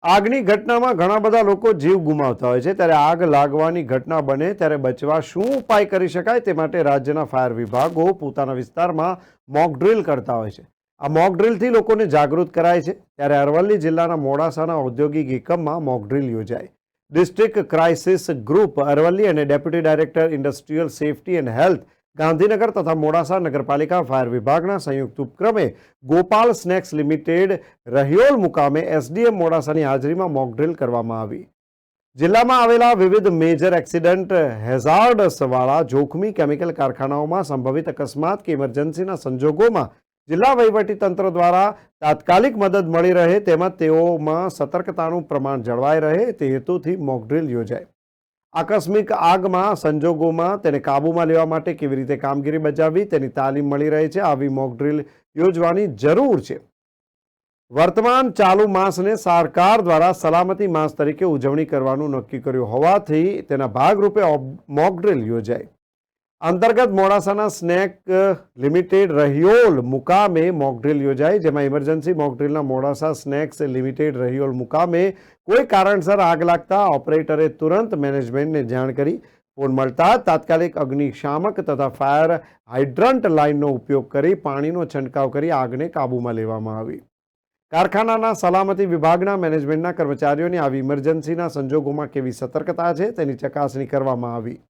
આગની ઘટનામાં ઘણા બધા લોકો જીવ ગુમાવતા હોય છે, ત્યારે આગ લાગવાની ઘટના બને ત્યારે બચવા શું ઉપાય કરી શકાય તે માટે રાજ્યના ફાયર વિભાગો પોતાના વિસ્તારમાં મોક ડ્રીલ કરતા હોય છે. આ મોક ડ્રીલથી લોકોને જાગૃત કરાય છે. ત્યારે અરવલ્લી જિલ્લાના મોડાસાના ઔદ્યોગિક એકમમાં મોક ડ્રીલ યોજાઈ. ડિસ્ટ્રિક્ટ ક્રાઇસિસ ગ્રુપ અરવલ્લી અને deputy director industrial safety and health Gandhinagar તથા મોડાસા નગરપાલિકા ફાયર વિભાગના સંયુક્ત ઉપક્રમે ગોપાલ સ્નેક્સ લિમિટેડ રહિયોલ મુકામે એસડીએમ મોડાસાની હાજરીમાં મોક ડ્રીલ કરવામાં આવી. જિલ્લામાં આવેલા વિવિધ મેજર એક્સિડન્ટ હેઝાર્ડસવાળા જોખમી કેમિકલ કારખાનાઓમાં સંભવિત અકસ્માત કે ઇમરજન્સીના સંજોગોમાં જિલ્લા વહીવટીતંત્ર દ્વારા તાત્કાલિક મદદ મળી રહે તેમજ તેઓમાં સતર્કતાનું પ્રમાણ જળવાઈ રહે તે હેતુથી મોક ડ્રીલ યોજાય. આકસ્મિક આગમાં સંજોગોમાં તેને કાબૂમાં લેવા માટે કેવી રીતે કામગીરી બજાવવી તેની તાલીમ મળી રહે છે. આવી મોક ડ્રીલ યોજવાની જરૂર છે. વર્તમાન ચાલુ માસને સરકાર દ્વારા સલામતી માસ તરીકે ઉજવણી કરવાનું નક્કી કર્યું હોવાથી તેના ભાગરૂપે મોક ડ્રીલ યોજાઈ. અંતર્ગત મોડાસાના સ્નેક લિમિટેડ રહિયોલ મુકામે મોક ડ્રીલ યોજાઈ, જેમાં ઇમરજન્સી મોક ડ્રીલના મોડાસા સ્નેક્સ લિમિટેડ રહિયોલ મુકામે કોઈ કારણસર આગ લાગતા ઓપરેટરે તુરંત મેનેજમેન્ટને જાણ કરી ફોન મળતા તાત્કાલિક અગ્નિશામક તથા ફાયર હાઇડ્રન્ટ લાઇનનો ઉપયોગ કરી પાણીનો છંટકાવ કરી આગને કાબૂમાં લેવામાં આવી. કારખાનાના સલામતી વિભાગના મેનેજમેન્ટના કર્મચારીઓની આવી ઇમરજન્સીના સંજોગોમાં કેવી સતર્કતા છે તેની ચકાસણી કરવામાં આવી.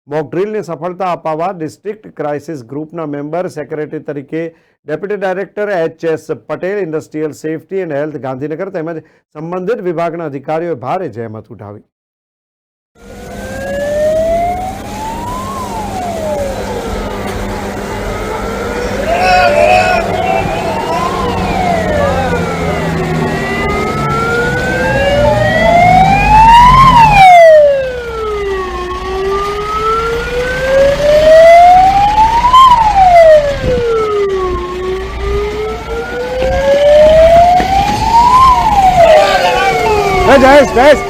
મોક ડ્રીલને સફળતા અપાવવા ડિસ્ટ્રિક્ટ ક્રાઇસિસ ગ્રુપના મેમ્બર સેક્રેટરી તરીકે deputy director HS. Patel, industrial safety and health Gandhinagar તેમજ સંબંધિત વિભાગના અધિકારીઓએ ભારે જહેમત ઉઠાવી. જયેશ